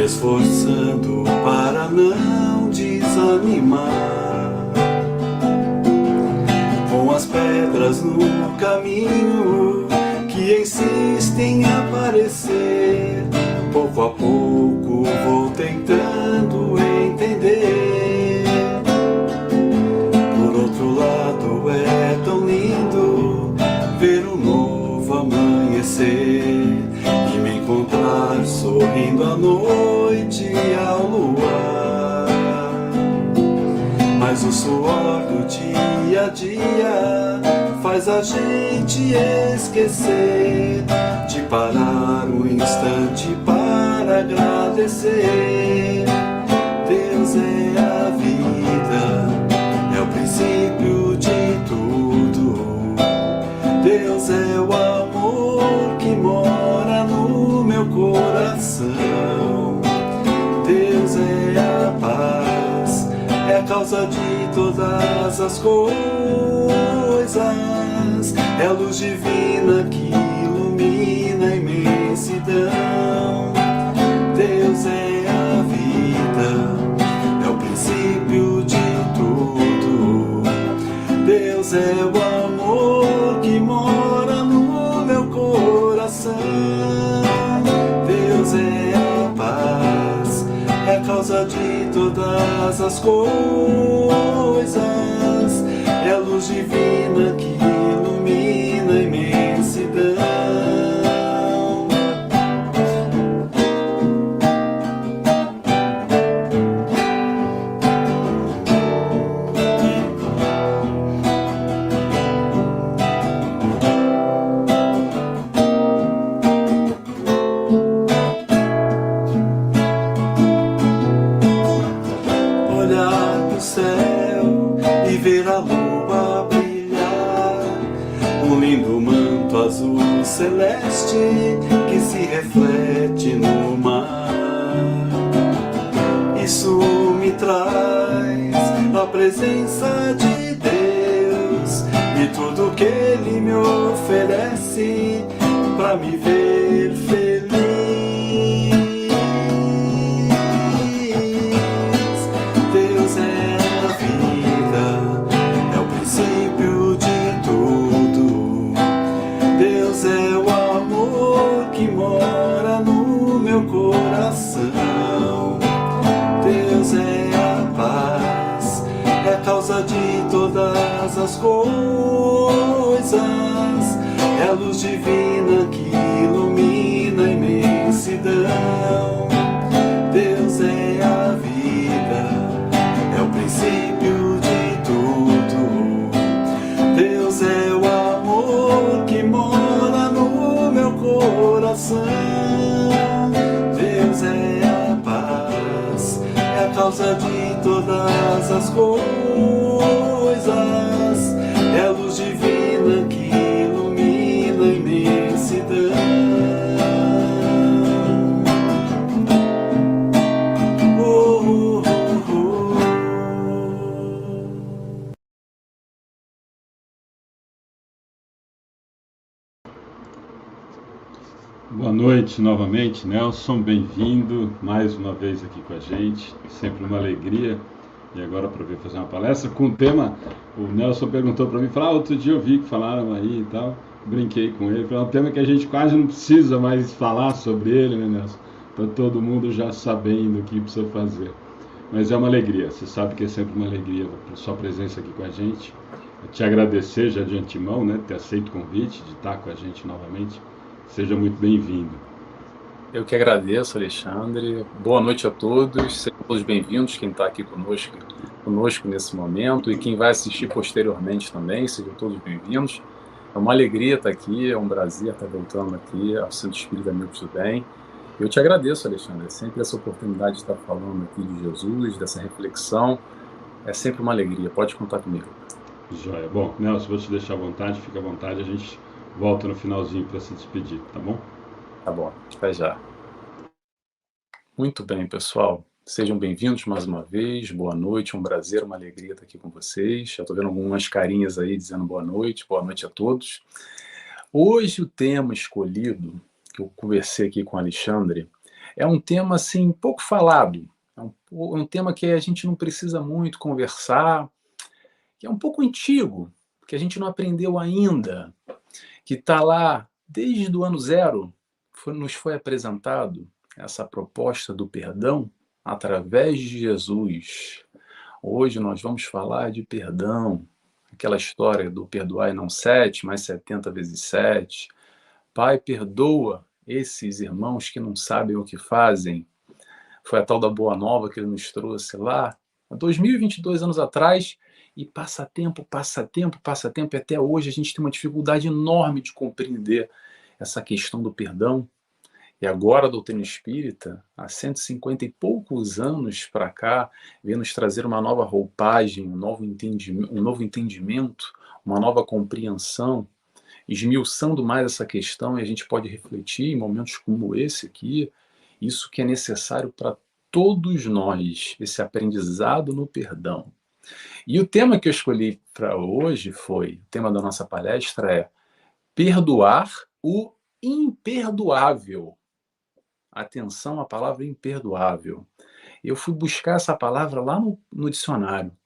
esforçando para não desanimar, com as pedras no caminho que insistem em aparecer. Pouco a pouco vou tentando entender. Por outro lado é tão lindo ver um novo amanhecer e me encontrar sorrindo à noite ao luar. Mas o suor do dia a dia faz a gente esquecer de parar um instante para agradecer. Deus é a vida, é o princípio de tudo. Deus é o amor que mora no meu coração. Deus é a paz, é a causa de todas as coisas. É a luz divina que ilumina a imensidão. Deus é a vida, é o princípio de tudo. Deus é o amor que mora no meu coração. Deus é a paz, é a causa de todas as coisas. É a luz divina que ilumina a imensidão. Olhar pro céu e ver a lua brilhar, um lindo manto azul celeste que se reflete no mar. Isso me traz a presença de Deus e tudo que Ele me oferece pra me ver feliz. Deus é a vida, é o princípio de tudo. Deus é o amor que mora no meu coração. Deus é a paz, é a causa de todas as coisas. É a luz divina que ilumina a imensidão. Deus é a vida, é o princípio de tudo. Deus é o amor que mora no meu coração. Deus é a paz, é a causa de todas as coisas. É a luz divina que ilumina a imensidão. Boa noite novamente, Nelson, bem-vindo mais uma vez aqui com a gente, sempre uma alegria. E agora para vir fazer uma palestra com o tema, o Nelson perguntou para mim, outro dia eu vi que falaram aí e tal, brinquei com ele, falou, é um tema que a gente quase não precisa mais falar sobre ele, né, Nelson? Está todo mundo já sabendo o que precisa fazer. Mas é uma alegria, você sabe que é sempre uma alegria a sua presença aqui com a gente. Eu te agradecer já de antemão, né, ter aceito o convite de estar com a gente novamente. Seja muito bem-vindo. Eu que agradeço, Alexandre. Boa noite a todos. Sejam todos bem-vindos, quem está aqui conosco nesse momento e quem vai assistir posteriormente também, sejam todos bem-vindos. É uma alegria estar aqui, é um prazer estar voltando aqui ao Centro Espírita Amigos do Bem. Eu te agradeço, Alexandre, sempre essa oportunidade de estar falando aqui de Jesus, dessa reflexão, é sempre uma alegria, pode contar comigo. Joia. Bom, Nelson, vou te deixar à vontade, fica à vontade, a gente volta no finalzinho para se despedir, tá bom? Tá bom, até já. Muito bem, pessoal. Sejam bem-vindos mais uma vez. Boa noite, um prazer, uma alegria estar aqui com vocês. Já estou vendo algumas carinhas aí dizendo boa noite a todos. Hoje o tema escolhido, que eu conversei aqui com o Alexandre, É um tema assim pouco falado, é um tema que a gente não precisa muito conversar, que é um pouco antigo, que a gente não aprendeu ainda, que está lá desde o ano zero, nos foi apresentado essa proposta do perdão através de Jesus. Hoje nós vamos falar de perdão, aquela história do perdoar e não 7, mas 70 vezes 7. Pai, perdoa esses irmãos que não sabem o que fazem. Foi a tal da Boa Nova que ele nos trouxe lá, há 2022 anos atrás, e passa tempo, e até hoje a gente tem uma dificuldade enorme de compreender essa questão do perdão. E agora a doutrina espírita, há 150 e poucos anos para cá, vem nos trazer uma nova roupagem, um novo entendimento, uma nova compreensão, esmiuçando mais essa questão, e a gente pode refletir em momentos como esse aqui, isso que é necessário para todos nós, esse aprendizado no perdão. E o tema que eu escolhi para hoje o tema da nossa palestra é perdoar o imperdoável. Atenção à palavra imperdoável. Eu fui buscar essa palavra lá no dicionário,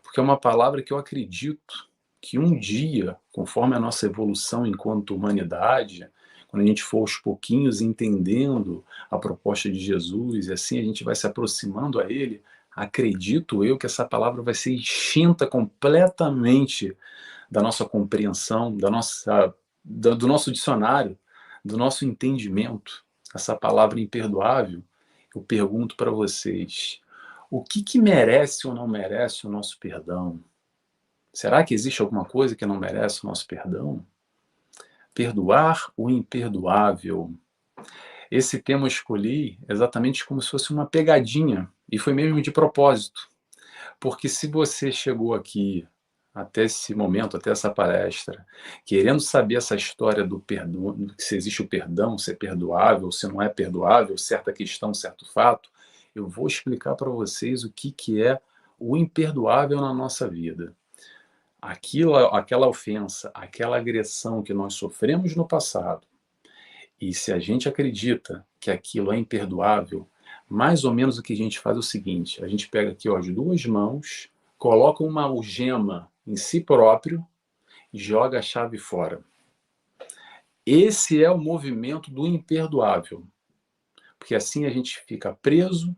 porque é uma palavra que eu acredito que um dia, conforme a nossa evolução enquanto humanidade, quando a gente for aos pouquinhos entendendo a proposta de Jesus, e assim a gente vai se aproximando a Ele, acredito eu que essa palavra vai ser extinta completamente da nossa compreensão, do nosso dicionário, do nosso entendimento. Essa palavra imperdoável, eu pergunto para vocês, o que merece ou não merece o nosso perdão? Será que existe alguma coisa que não merece o nosso perdão? Perdoar o imperdoável. Esse tema eu escolhi exatamente como se fosse uma pegadinha, e foi mesmo de propósito. Porque se você chegou aqui, até esse momento, até essa palestra, querendo saber essa história do perdão, se existe o perdão, se é perdoável, se não é perdoável, certa questão, certo fato, eu vou explicar para vocês o que é o imperdoável na nossa vida. Aquela ofensa, aquela agressão que nós sofremos no passado, e se a gente acredita que aquilo é imperdoável, mais ou menos o que a gente faz é o seguinte, a gente pega aqui as duas mãos, coloca uma algema em si próprio e joga a chave fora. Esse é o movimento do imperdoável, porque assim a gente fica preso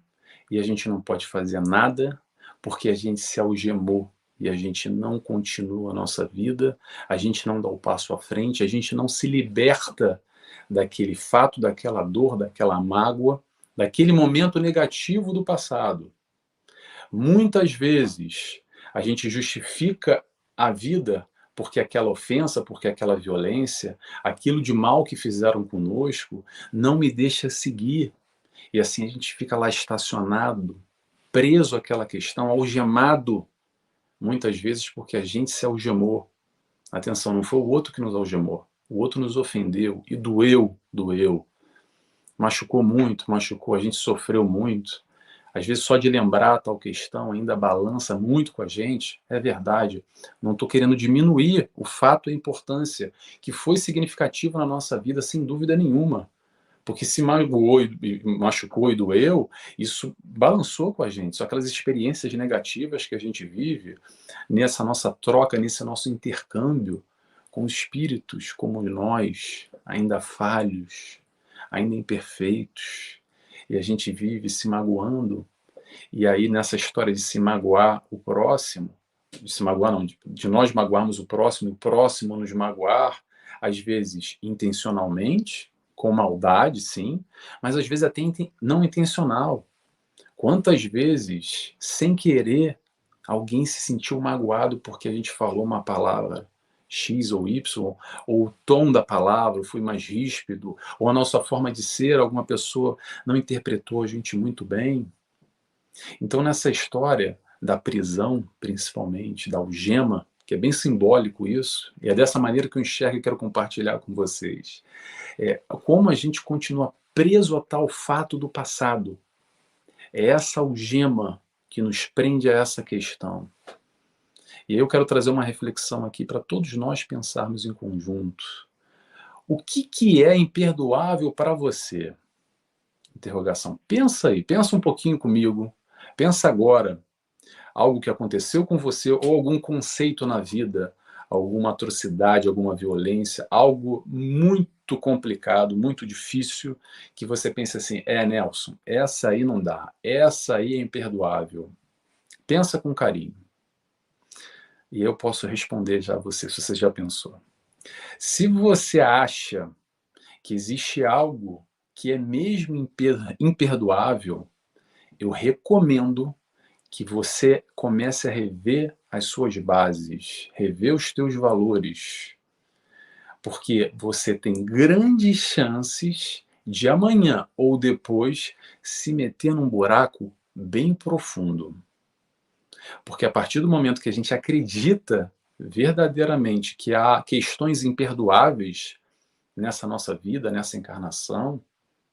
e a gente não pode fazer nada, porque a gente se algemou e a gente não continua a nossa vida, a gente não dá o passo à frente, a gente não se liberta daquele fato, daquela dor, daquela mágoa, daquele momento negativo do passado. Muitas vezes a gente justifica a vida porque aquela ofensa, porque aquela violência, aquilo de mal que fizeram conosco, não me deixa seguir. E assim a gente fica lá estacionado, preso àquela questão, algemado, muitas vezes porque a gente se algemou. Atenção, não foi o outro que nos algemou. O outro nos ofendeu e doeu. Machucou muito, a gente sofreu muito. Às vezes só de lembrar tal questão ainda balança muito com a gente. É verdade. Não estou querendo diminuir o fato e a importância que foi significativo na nossa vida, sem dúvida nenhuma. Porque se magoou, machucou e doeu, isso balançou com a gente. São aquelas experiências negativas que a gente vive nessa nossa troca, nesse nosso intercâmbio com espíritos como nós, ainda falhos, ainda imperfeitos. E a gente vive se magoando. E aí, nessa história de se magoar o próximo, de se magoar não, de nós magoarmos o próximo, e o próximo nos magoar, às vezes intencionalmente, com maldade, sim, mas às vezes até não intencional. Quantas vezes, sem querer, alguém se sentiu magoado porque a gente falou uma palavra X ou Y, ou o tom da palavra foi mais ríspido, ou a nossa forma de ser, alguma pessoa não interpretou a gente muito bem. Então, nessa história da prisão, principalmente, da algema, que é bem simbólico isso, e é dessa maneira que eu enxergo e quero compartilhar com vocês. Como a gente continua preso a tal fato do passado. É essa algema que nos prende a essa questão. E aí eu quero trazer uma reflexão aqui para todos nós pensarmos em conjunto. O que é imperdoável para você? Interrogação. Pensa aí, pensa um pouquinho comigo. Pensa agora. Algo que aconteceu com você ou algum conceito na vida, alguma atrocidade, alguma violência, algo muito complicado, muito difícil, que você pensa assim, Nelson, essa aí não dá, essa aí é imperdoável. Pensa com carinho. E eu posso responder já a você, se você já pensou. Se você acha que existe algo que é mesmo imperdoável, eu recomendo que você comece a rever as suas bases, rever os teus valores, porque você tem grandes chances de amanhã ou depois se meter num buraco bem profundo. Porque a partir do momento que a gente acredita verdadeiramente que há questões imperdoáveis nessa nossa vida, nessa encarnação,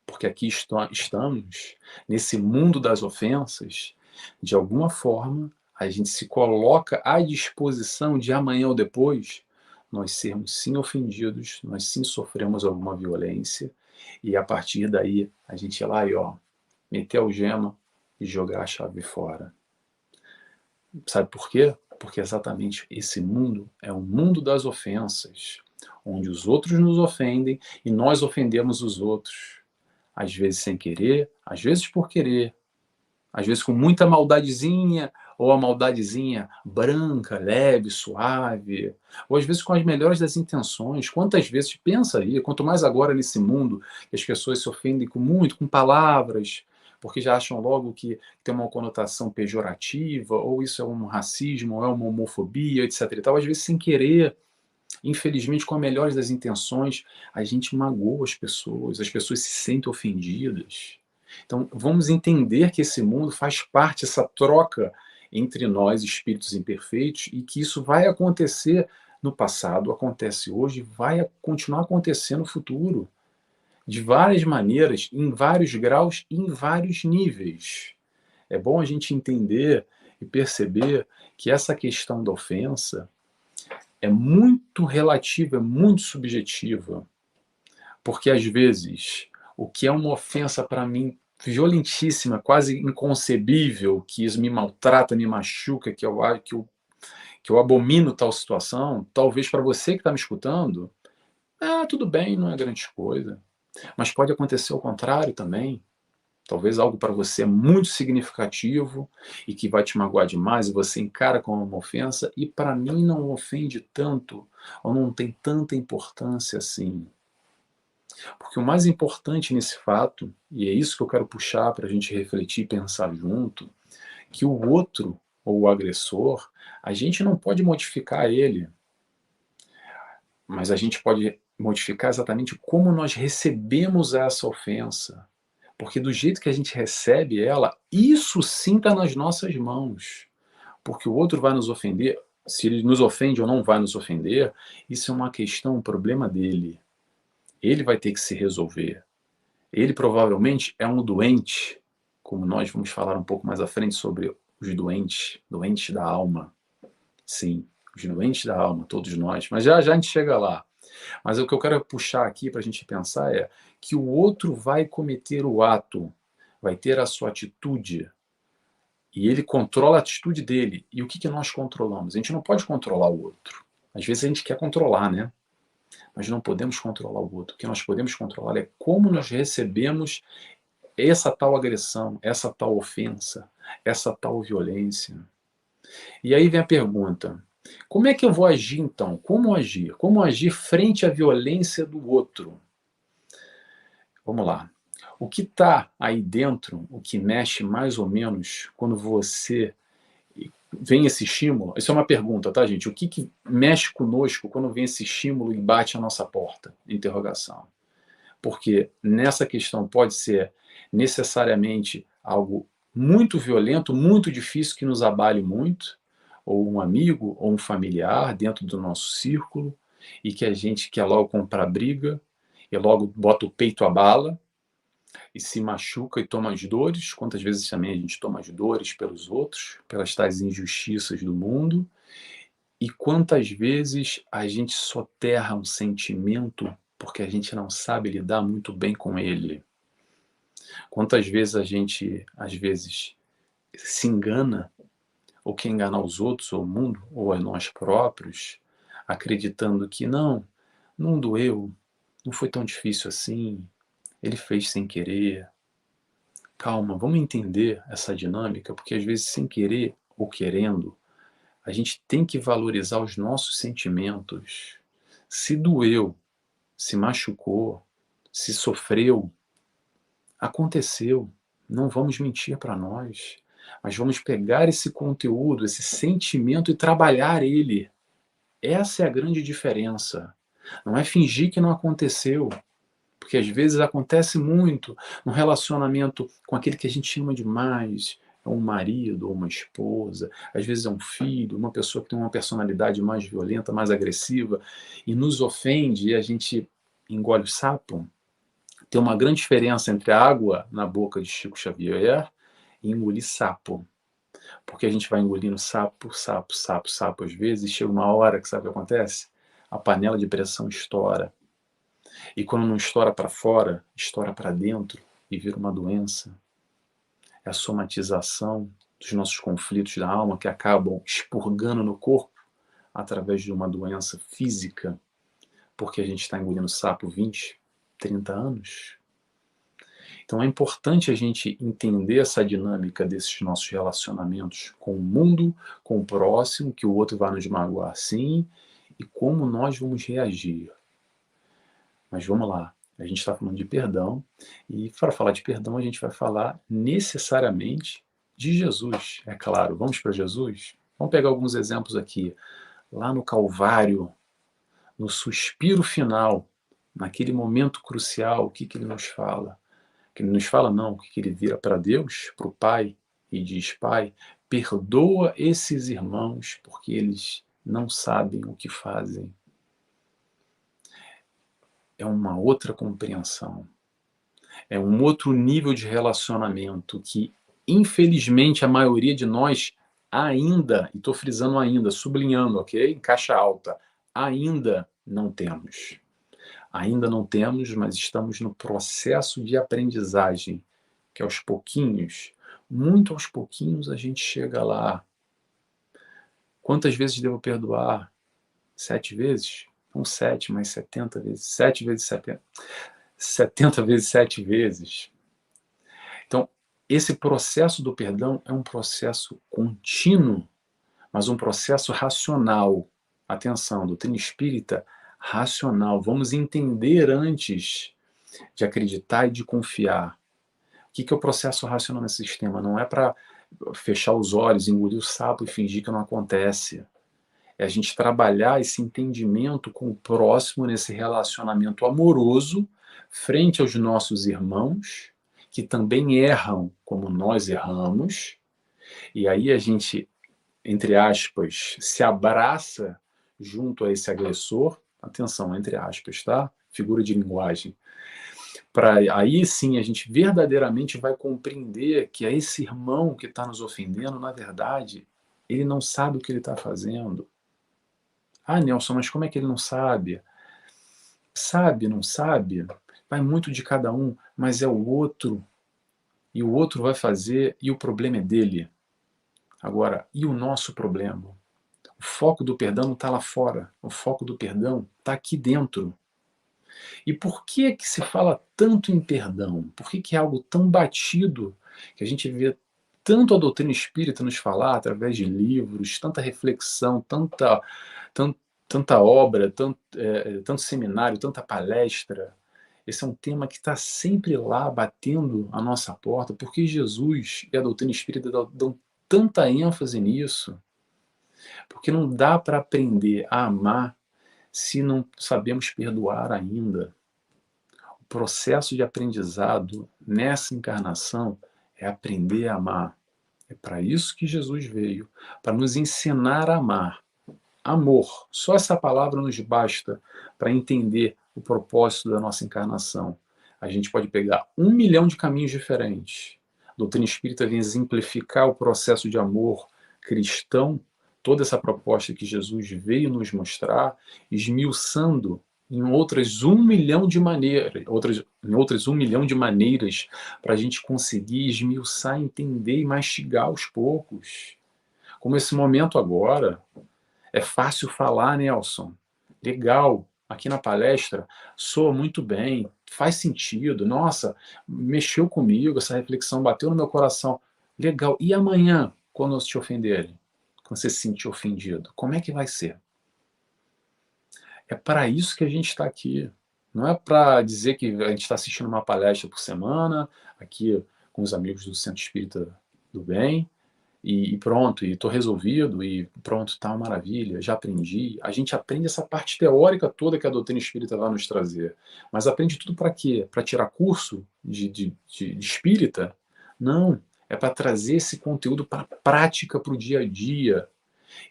porque aqui estamos, nesse mundo das ofensas, de alguma forma, a gente se coloca à disposição de amanhã ou depois nós sermos sim ofendidos, nós sim sofremos alguma violência, e a partir daí a gente ir lá e meter a algema e jogar a chave fora. Sabe por quê? Porque exatamente esse mundo é um mundo das ofensas, onde os outros nos ofendem e nós ofendemos os outros. Às vezes sem querer, às vezes por querer, às vezes com muita maldadezinha, ou a maldadezinha branca, leve, suave, ou às vezes com as melhores das intenções. Quantas vezes, pensa aí, quanto mais agora nesse mundo, que as pessoas se ofendem com palavras, porque já acham logo que tem uma conotação pejorativa, ou isso é um racismo, ou é uma homofobia, etc. e tal, às vezes sem querer. Infelizmente, com as melhores das intenções, a gente magoa as pessoas se sentem ofendidas. Então, vamos entender que esse mundo faz parte, essa troca entre nós, espíritos imperfeitos, e que isso vai acontecer no passado, acontece hoje, vai continuar acontecendo no futuro. De várias maneiras, em vários graus e em vários níveis. É bom a gente entender e perceber que essa questão da ofensa é muito relativa, é muito subjetiva. Porque, às vezes, o que é uma ofensa para mim violentíssima, quase inconcebível, que isso me maltrata, me machuca, que eu abomino tal situação, talvez para você que está me escutando, tudo bem, não é grande coisa. Mas pode acontecer o contrário também. Talvez algo para você é muito significativo e que vai te magoar demais e você encara como uma ofensa e para mim não ofende tanto ou não tem tanta importância assim. Porque o mais importante nesse fato, e é isso que eu quero puxar para a gente refletir e pensar junto, que o outro ou o agressor, a gente não pode modificar ele, mas a gente pode modificar exatamente como nós recebemos essa ofensa. Porque do jeito que a gente recebe ela, isso sim está nas nossas mãos. Porque o outro vai nos ofender, se ele nos ofende ou não vai nos ofender, isso é uma questão, um problema dele. Ele vai ter que se resolver. Ele provavelmente é um doente, como nós vamos falar um pouco mais à frente sobre os doentes, doentes da alma. Sim, os doentes da alma, todos nós. Mas já já a gente chega lá. Mas o que eu quero puxar aqui para a gente pensar é que o outro vai cometer o ato, vai ter a sua atitude, e ele controla a atitude dele. E o que nós controlamos? A gente não pode controlar o outro. Às vezes a gente quer controlar, né? Mas não podemos controlar o outro. O que nós podemos controlar é como nós recebemos essa tal agressão, essa tal ofensa, essa tal violência. E aí vem a pergunta: como é que eu vou agir então? Como agir? Como agir frente à violência do outro? Vamos lá. O que está aí dentro, o que mexe mais ou menos quando você vem esse estímulo? Isso é uma pergunta, tá, gente? O que mexe conosco quando vem esse estímulo e bate a nossa porta? Interrogação. Porque nessa questão pode ser necessariamente algo muito violento, muito difícil, que nos abale muito, ou um amigo ou um familiar dentro do nosso círculo, e que a gente quer logo comprar briga, e logo bota o peito à bala, e se machuca e toma as dores. Quantas vezes também a gente toma as dores pelos outros, pelas tais injustiças do mundo, e quantas vezes a gente soterra um sentimento porque a gente não sabe lidar muito bem com ele. Quantas vezes a gente, às vezes, se engana, ou quer enganar os outros, ou o mundo, ou a nós próprios, acreditando que não doeu, não foi tão difícil assim, ele fez sem querer. Calma, vamos entender essa dinâmica, porque às vezes sem querer ou querendo, a gente tem que valorizar os nossos sentimentos. Se doeu, se machucou, se sofreu, aconteceu. Não vamos mentir para nós, mas vamos pegar esse conteúdo, esse sentimento e trabalhar ele. Essa é a grande diferença. Não é fingir que não aconteceu, porque às vezes acontece muito no relacionamento com aquele que a gente ama demais, é um marido ou uma esposa, às vezes é um filho, uma pessoa que tem uma personalidade mais violenta, mais agressiva, e nos ofende e a gente engole o sapo. Tem uma grande diferença entre a água na boca de Chico Xavier e engolir sapo. Porque a gente vai engolindo sapo, sapo, sapo, sapo às vezes, e chega uma hora que sabe o que acontece? A panela de pressão estoura. E quando não estoura para fora, estoura para dentro e vira uma doença. É a somatização dos nossos conflitos da alma que acabam expurgando no corpo através de uma doença física, porque a gente está engolindo sapo 20, 30 anos. Então é importante a gente entender essa dinâmica desses nossos relacionamentos com o mundo, com o próximo, que o outro vai nos magoar sim, e como nós vamos reagir. Mas vamos lá, a gente está falando de perdão, e para falar de perdão a gente vai falar necessariamente de Jesus, é claro. Vamos para Jesus? Vamos pegar alguns exemplos aqui. Lá no Calvário, no suspiro final, naquele momento crucial, o que ele nos fala? Que ele nos fala não, que ele vira para Deus, para o Pai, e diz: Pai, perdoa esses irmãos, porque eles não sabem o que fazem. É uma outra compreensão. É um outro nível de relacionamento que, infelizmente, a maioria de nós ainda, e estou frisando ainda, sublinhando, ok? Em caixa alta, ainda não temos. Ainda não temos, mas estamos no processo de aprendizagem, que aos pouquinhos, muito aos pouquinhos, a gente chega lá. Quantas vezes devo perdoar? 7 vezes? Não 7, mas 70 vezes. 7 vezes 70. 70 vezes 7 vezes. Então, esse processo do perdão é um processo contínuo, mas um processo racional. Atenção, doutrina espírita racional. Vamos entender antes de acreditar e de confiar. O que é o processo racional nesse sistema? Não é para fechar os olhos, engolir o sapo e fingir que não acontece. É a gente trabalhar esse entendimento com o próximo nesse relacionamento amoroso frente aos nossos irmãos, que também erram como nós erramos, e aí a gente, entre aspas, se abraça junto a esse agressor. Atenção, entre aspas, tá? Figura de linguagem. Para aí sim a gente verdadeiramente vai compreender que é esse irmão que está nos ofendendo, na verdade, ele não sabe o que ele está fazendo. Ah, Nelson, mas como é que ele não sabe? Sabe, não sabe? Vai muito de cada um, mas é o outro. E o outro vai fazer, e o problema é dele. Agora, e o nosso problema? O foco do perdão não está lá fora. O foco do perdão está aqui dentro. E por que se fala tanto em perdão? Por que é algo tão batido que a gente vê tanto a doutrina espírita nos falar através de livros, tanta reflexão, tanta obra, tanto seminário, tanta palestra? Esse é um tema que está sempre lá batendo a nossa porta, porque Jesus e a doutrina espírita dão tanta ênfase nisso. Porque não dá para aprender a amar se não sabemos perdoar ainda. O processo de aprendizado nessa encarnação é aprender a amar. É para isso que Jesus veio, para nos ensinar a amar. Amor, só essa palavra nos basta para entender o propósito da nossa encarnação. A gente pode pegar 1 milhão de caminhos diferentes. A doutrina espírita vem exemplificar o processo de amor cristão, toda essa proposta que Jesus veio nos mostrar, esmiuçando em outras 1 milhão de maneiras, em outras 1 milhão de maneiras para a gente conseguir esmiuçar, entender e mastigar aos poucos. Como esse momento agora. É fácil falar, Nelson. Legal. Aqui na palestra, soa muito bem, faz sentido. Nossa, mexeu comigo, essa reflexão bateu no meu coração. Legal. E amanhã, quando eu te ofenderem? Quando você se sentir ofendido? Como é que vai ser? É para isso que a gente está aqui. Não é para dizer que a gente está assistindo uma palestra por semana, aqui com os amigos do Centro Espírita do Bem, e pronto, e estou resolvido, e pronto, tá uma maravilha, já aprendi. A gente aprende essa parte teórica toda que a doutrina espírita vai nos trazer. Mas aprende tudo para quê? Para tirar curso de espírita? Não, é para trazer esse conteúdo para a prática, para o dia a dia.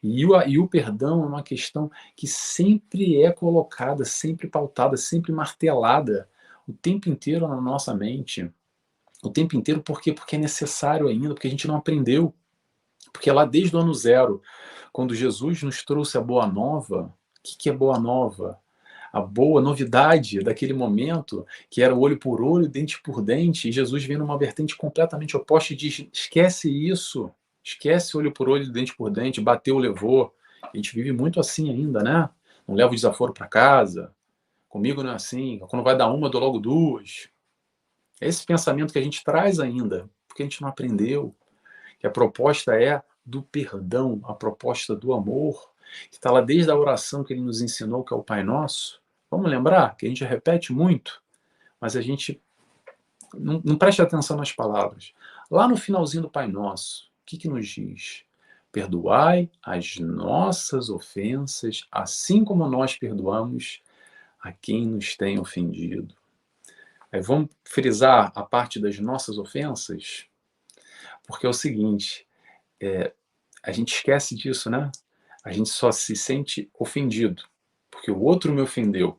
E o perdão é uma questão que sempre é colocada, sempre pautada, sempre martelada o tempo inteiro na nossa mente. O tempo inteiro, por quê? Porque é necessário ainda, porque a gente não aprendeu. Porque lá desde o ano zero, quando Jesus nos trouxe a boa nova, o que é boa nova? A boa novidade daquele momento, que era olho por olho, dente por dente, e Jesus vem numa vertente completamente oposta e diz, esquece isso, esquece olho por olho, dente por dente, bateu, levou. A gente vive muito assim ainda, né? Não leva o desaforo para casa, comigo não é assim, quando vai dar uma, eu dou logo duas. É esse pensamento que a gente traz ainda, porque a gente não aprendeu. Que a proposta é do perdão, a proposta do amor, que está lá desde a oração que ele nos ensinou, que é o Pai Nosso. Vamos lembrar que a gente repete muito, mas a gente não presta atenção nas palavras. Lá no finalzinho do Pai Nosso, o que nos diz? Perdoai as nossas ofensas, assim como nós perdoamos a quem nos tem ofendido. Aí vamos frisar a parte das nossas ofensas, porque é o seguinte, a gente esquece disso, né? A gente só se sente ofendido, porque o outro me ofendeu,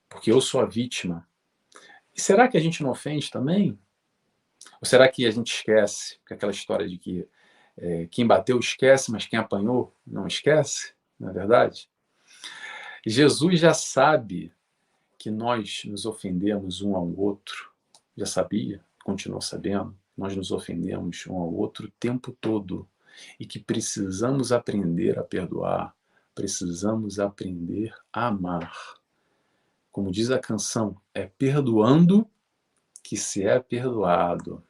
porque eu sou a vítima. E será que a gente não ofende também? Ou será que a gente esquece? Que é aquela história de que quem bateu esquece, mas quem apanhou não esquece, não é verdade? Jesus já sabe que nós nos ofendemos um ao outro, já sabia, continua sabendo, nós nos ofendemos um ao outro o tempo todo e que precisamos aprender a perdoar, precisamos aprender a amar. Como diz a canção, é perdoando que se é perdoado.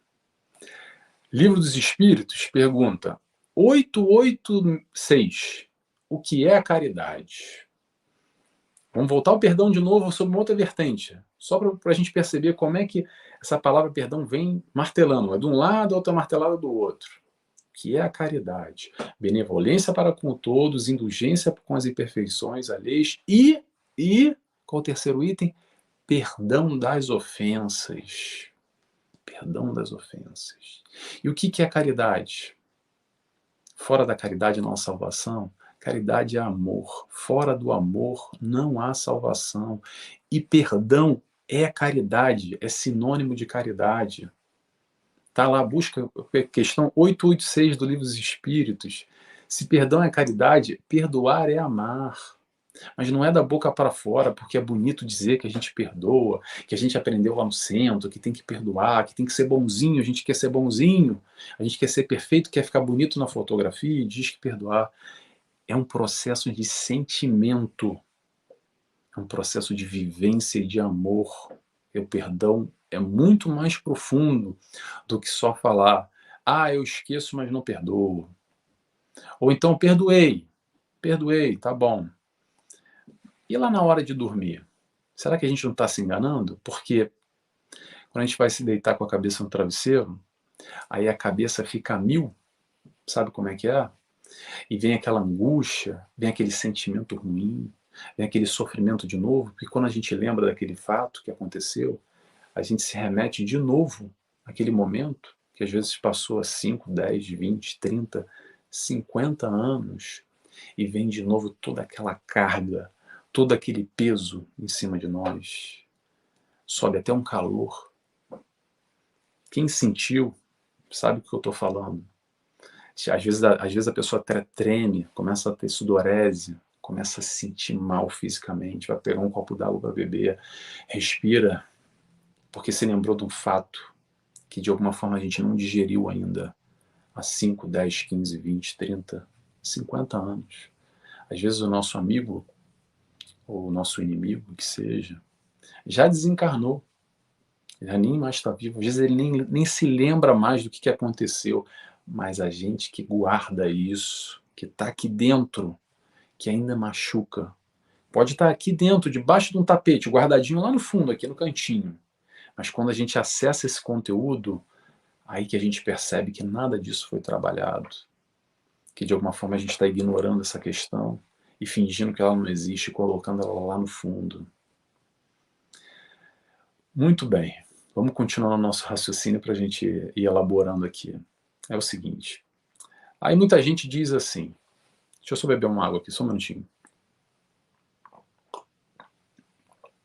Livro dos Espíritos pergunta 886, o que é a caridade? Vamos voltar ao perdão de novo sobre uma outra vertente, só para a gente perceber como é que essa palavra perdão vem martelando, uma de um lado, outra martelada do outro. O que é a caridade? Benevolência para com todos, indulgência com as imperfeições alheias e qual o terceiro item? Perdão das ofensas. Perdão das ofensas. E o que é caridade? Fora da caridade não há salvação. Caridade é amor. Fora do amor não há salvação. E perdão é caridade, é sinônimo de caridade. Está lá, busca questão 886 do Livro dos Espíritos. Se perdão é caridade, perdoar é amar. Mas não é da boca para fora, porque é bonito dizer que a gente perdoa, que a gente aprendeu lá no centro, que tem que perdoar, que tem que ser bonzinho, a gente quer ser bonzinho, a gente quer ser perfeito, quer ficar bonito na fotografia e diz que perdoar. É um processo de sentimento, é um processo de vivência e de amor. E o perdão é muito mais profundo do que só falar, eu esqueço, mas não perdoo. Ou então, perdoei, tá bom. E lá na hora de dormir? Será que a gente não está se enganando? Porque quando a gente vai se deitar com a cabeça no travesseiro, aí a cabeça fica a mil, sabe como é que é? E vem aquela angústia, vem aquele sentimento ruim, vem aquele sofrimento de novo, porque quando a gente lembra daquele fato que aconteceu, a gente se remete de novo àquele momento, que às vezes passou há 5, 10, 20, 30, 50 anos, e vem de novo toda aquela carga, todo aquele peso em cima de nós. Sobe até um calor. Quem sentiu, sabe o que eu estou falando. Às vezes a pessoa treme, começa a ter sudorese, começa a se sentir mal fisicamente, vai pegar um copo d'água para beber, respira porque se lembrou de um fato que de alguma forma a gente não digeriu ainda há 5, 10, 15, 20, 30, 50 anos. Às vezes o nosso amigo, ou o nosso inimigo, que seja, já desencarnou, já nem mais está vivo, às vezes ele nem se lembra mais do que aconteceu, mas a gente que guarda isso, que está aqui dentro, que ainda machuca, pode estar aqui dentro, debaixo de um tapete, guardadinho lá no fundo, aqui no cantinho, mas quando a gente acessa esse conteúdo, aí que a gente percebe que nada disso foi trabalhado, que de alguma forma a gente está ignorando essa questão e fingindo que ela não existe, colocando ela lá no fundo. Muito bem, vamos continuar no nosso raciocínio para a gente ir elaborando aqui. É o seguinte, aí muita gente diz assim, deixa eu só beber uma água aqui, só um minutinho.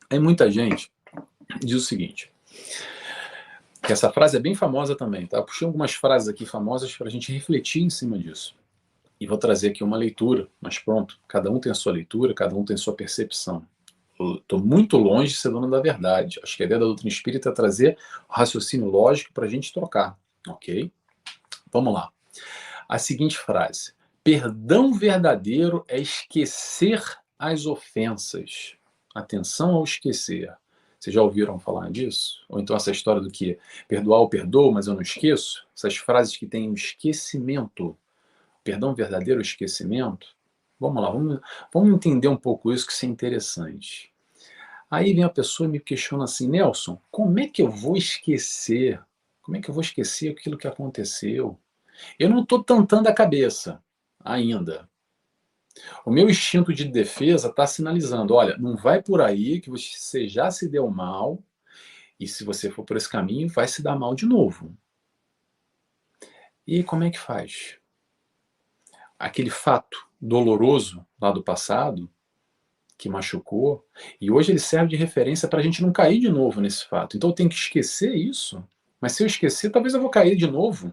Aí muita gente diz o seguinte, que essa frase é bem famosa também, tá? Eu puxei algumas frases aqui famosas para a gente refletir em cima disso. E vou trazer aqui uma leitura, mas pronto, cada um tem a sua leitura, cada um tem a sua percepção. Estou muito longe de ser dono da verdade. Acho que a ideia da doutrina espírita é trazer o raciocínio lógico para a gente trocar, ok? Vamos lá. A seguinte frase: perdão verdadeiro é esquecer as ofensas. Atenção ao esquecer. Vocês já ouviram falar disso? Ou então essa história do que perdoar eu perdoo, mas eu não esqueço? Essas frases que têm um esquecimento. Perdão verdadeiro, esquecimento? Vamos lá, vamos entender um pouco isso, que isso é interessante. Aí vem a pessoa e me questiona assim, Nelson, como é que eu vou esquecer? Como é que eu vou esquecer aquilo que aconteceu? Eu não estou tentando a cabeça ainda. O meu instinto de defesa está sinalizando, olha, não vai por aí que você já se deu mal, e se você for por esse caminho, vai se dar mal de novo. E como é que faz? Aquele fato doloroso lá do passado, que machucou, e hoje ele serve de referência para a gente não cair de novo nesse fato. Então eu tenho que esquecer isso, mas se eu esquecer, talvez eu vou cair de novo.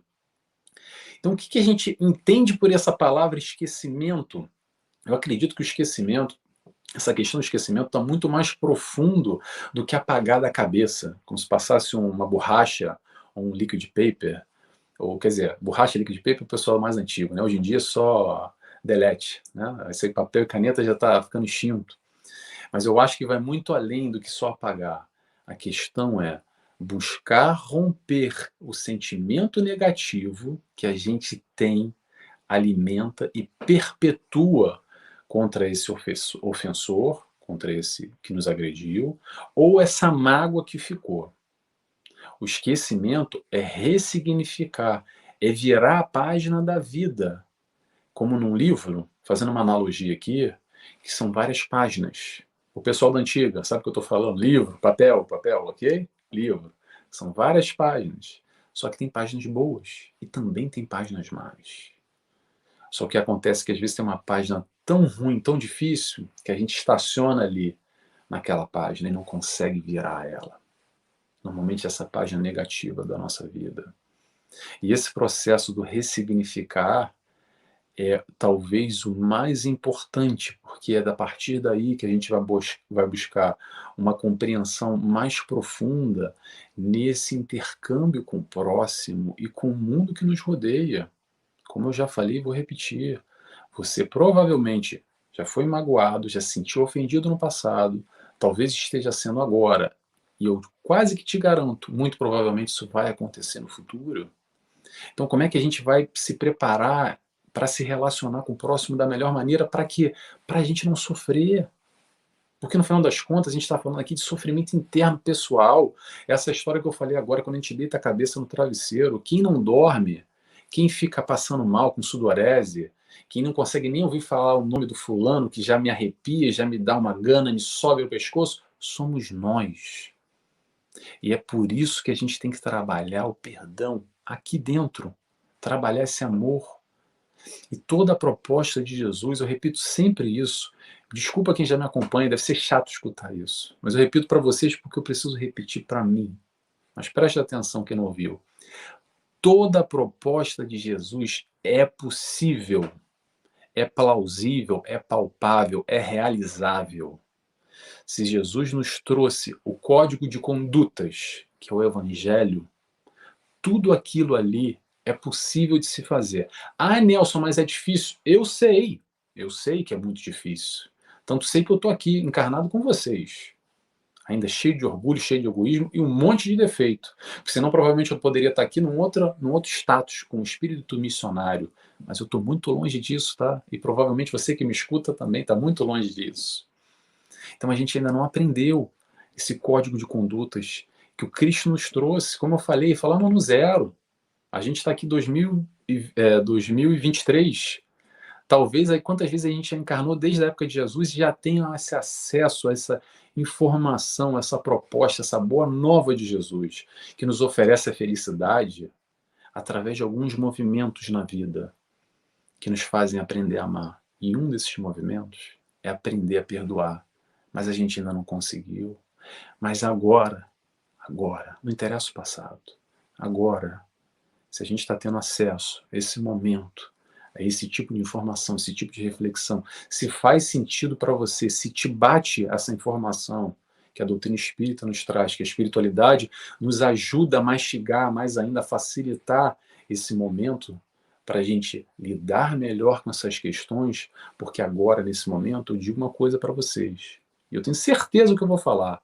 Então o que a gente entende por essa palavra esquecimento? Eu acredito que o esquecimento, essa questão do esquecimento está muito mais profundo do que apagar da cabeça, como se passasse uma borracha ou um liquid paper, ou quer dizer, borracha e liquid paper é o pessoal mais antigo, né? Hoje em dia é só delete, né? Esse papel e caneta já está ficando extinto. Mas eu acho que vai muito além do que só apagar. A questão é buscar romper o sentimento negativo que a gente tem, alimenta e perpetua contra esse ofensor, contra esse que nos agrediu, ou essa mágoa que ficou. O esquecimento é ressignificar, é virar a página da vida. Como num livro, fazendo uma analogia aqui, que são várias páginas. O pessoal da antiga, sabe o que eu estou falando? Livro, papel, ok? Livro. São várias páginas. Só que tem páginas boas e também tem páginas más. Só que acontece que às vezes tem uma página tão ruim, tão difícil, que a gente estaciona ali naquela página e não consegue virar ela. Normalmente essa página negativa da nossa vida. E esse processo do ressignificar é talvez o mais importante, porque é a partir daí que a gente vai buscar uma compreensão mais profunda nesse intercâmbio com o próximo e com o mundo que nos rodeia. Como eu já falei, vou repetir, você provavelmente já foi magoado, já se sentiu ofendido no passado, talvez esteja sendo agora, e eu quase que te garanto, muito provavelmente isso vai acontecer no futuro. Então como é que a gente vai se preparar para se relacionar com o próximo da melhor maneira, para quê? Para a gente não sofrer. Porque no final das contas a gente está falando aqui de sofrimento interno pessoal. Essa história que eu falei agora, quando a gente deita a cabeça no travesseiro, quem não dorme, quem fica passando mal com sudorese, quem não consegue nem ouvir falar o nome do fulano, que já me arrepia, já me dá uma gana, me sobe o pescoço, somos nós. E é por isso que a gente tem que trabalhar o perdão aqui dentro, trabalhar esse amor. E toda a proposta de Jesus, eu repito sempre isso, desculpa quem já me acompanha, deve ser chato escutar isso, mas eu repito para vocês porque eu preciso repetir para mim. Mas preste atenção quem não ouviu. Toda a proposta de Jesus é possível, é plausível, é palpável, é realizável. Se Jesus nos trouxe o código de condutas, que é o Evangelho, tudo aquilo ali é possível de se fazer. Ah, Nelson, mas é difícil. Eu sei que é muito difícil. Tanto sei que eu estou aqui encarnado com vocês, ainda cheio de orgulho, cheio de egoísmo e um monte de defeito. Porque senão provavelmente eu poderia estar aqui num outro status, com o espírito missionário. Mas eu estou muito longe disso, tá? E provavelmente você que me escuta também está muito longe disso. Então a gente ainda não aprendeu esse código de condutas que o Cristo nos trouxe. Como eu falei, falamos no zero. A gente está aqui em 2023. Talvez aí quantas vezes a gente já encarnou desde a época de Jesus e já tenha esse acesso a essa informação, essa proposta, essa boa nova de Jesus, que nos oferece a felicidade através de alguns movimentos na vida que nos fazem aprender a amar. E um desses movimentos é aprender a perdoar. Mas a gente ainda não conseguiu. Mas agora, não interessa o passado. Agora, se a gente está tendo acesso a esse momento, a esse tipo de informação, esse tipo de reflexão, se faz sentido para você, se te bate essa informação que a doutrina espírita nos traz, que a espiritualidade nos ajuda a mastigar, mais ainda a facilitar esse momento para a gente lidar melhor com essas questões, porque agora, nesse momento, eu digo uma coisa para vocês, e eu tenho certeza do que eu vou falar.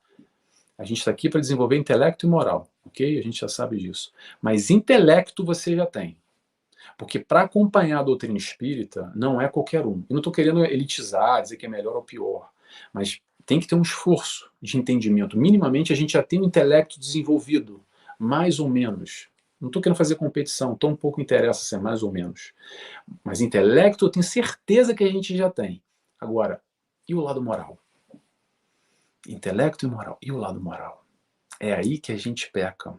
A gente está aqui para desenvolver intelecto e moral, ok? A gente já sabe disso. Mas intelecto você já tem. Porque para acompanhar a doutrina espírita, não é qualquer um. Eu não estou querendo elitizar, dizer que é melhor ou pior, mas tem que ter um esforço de entendimento. Minimamente a gente já tem um intelecto desenvolvido, mais ou menos. Não estou querendo fazer competição, tão pouco interessa ser mais ou menos. Mas intelecto eu tenho certeza que a gente já tem. Agora, e o lado moral? Intelecto e moral. E o lado moral? É aí que a gente peca.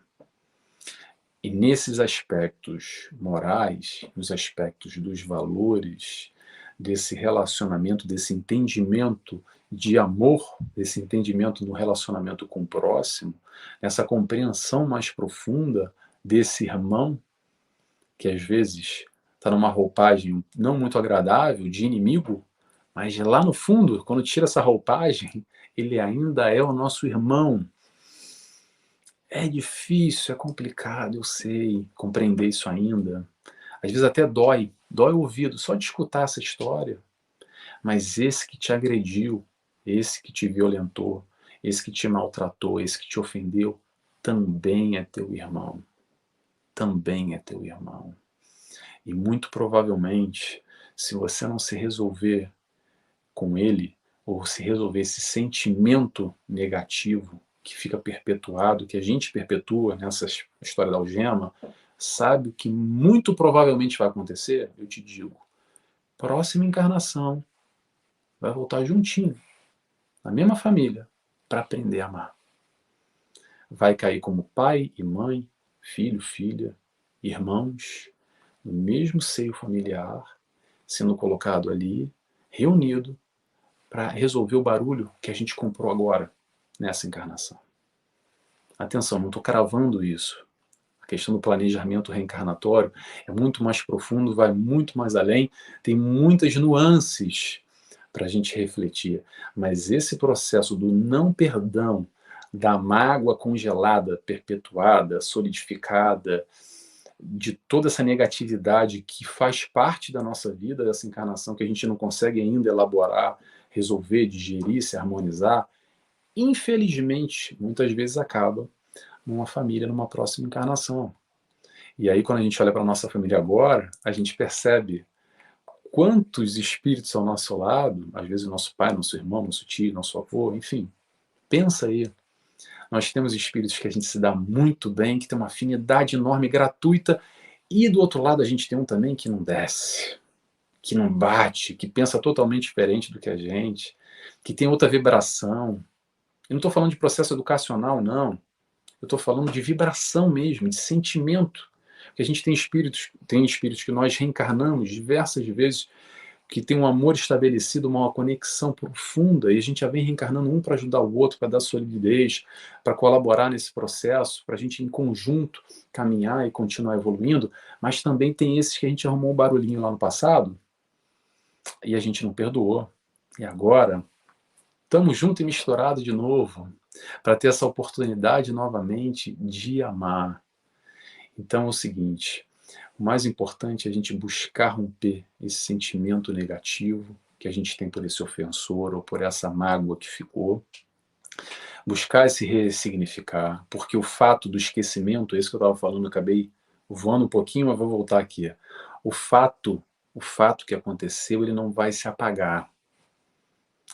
E nesses aspectos morais, nos aspectos dos valores, desse relacionamento, desse entendimento de amor, desse entendimento no relacionamento com o próximo, essa compreensão mais profunda desse irmão, que às vezes está numa roupagem não muito agradável, de inimigo, mas lá no fundo, quando tira essa roupagem, ele ainda é o nosso irmão. É difícil, é complicado, eu sei, compreender isso ainda. Às vezes até dói o ouvido só de escutar essa história. Mas esse que te agrediu, esse que te violentou, esse que te maltratou, esse que te ofendeu, também é teu irmão. Também é teu irmão. E muito provavelmente, se você não se resolver com ele, ou se resolver esse sentimento negativo que fica perpetuado, que a gente perpetua nessa história da algema, sabe o que muito provavelmente vai acontecer? Eu te digo, próxima encarnação, vai voltar juntinho, na mesma família, para aprender a amar. Vai cair como pai e mãe, filho, filha, irmãos, no mesmo seio familiar, sendo colocado ali, reunido, para resolver o barulho que a gente comprou agora, nessa encarnação. Atenção, não estou cravando isso. A questão do planejamento reencarnatório é muito mais profundo, vai muito mais além, tem muitas nuances para a gente refletir. Mas esse processo do não perdão, da mágoa congelada, perpetuada, solidificada, de toda essa negatividade que faz parte da nossa vida, dessa encarnação, que a gente não consegue ainda elaborar, resolver, digerir, se harmonizar, infelizmente, muitas vezes acaba numa família, numa próxima encarnação. E aí, quando a gente olha para a nossa família agora, a gente percebe quantos espíritos ao nosso lado, às vezes o nosso pai, nosso irmão, nosso tio, nosso avô, enfim. Pensa aí. Nós temos espíritos que a gente se dá muito bem, que tem uma afinidade enorme, gratuita, e do outro lado a gente tem um também que não desce, que não bate, que pensa totalmente diferente do que a gente, que tem outra vibração. Eu não estou falando de processo educacional, não. Eu estou falando de vibração mesmo, de sentimento. Porque a gente tem espíritos que nós reencarnamos diversas vezes, que tem um amor estabelecido, uma conexão profunda, e a gente já vem reencarnando um para ajudar o outro, para dar solidez, para colaborar nesse processo, para a gente em conjunto caminhar e continuar evoluindo, mas também tem esses que a gente arrumou um barulhinho lá no passado, e a gente não perdoou. E agora Estamos juntos e misturados de novo, para ter essa oportunidade novamente de amar. Então é o seguinte, o mais importante é a gente buscar romper esse sentimento negativo que a gente tem por esse ofensor ou por essa mágoa que ficou, buscar se ressignificar, porque o fato do esquecimento, é isso que eu estava falando, eu acabei voando um pouquinho, mas vou voltar aqui. O fato que aconteceu, ele não vai se apagar.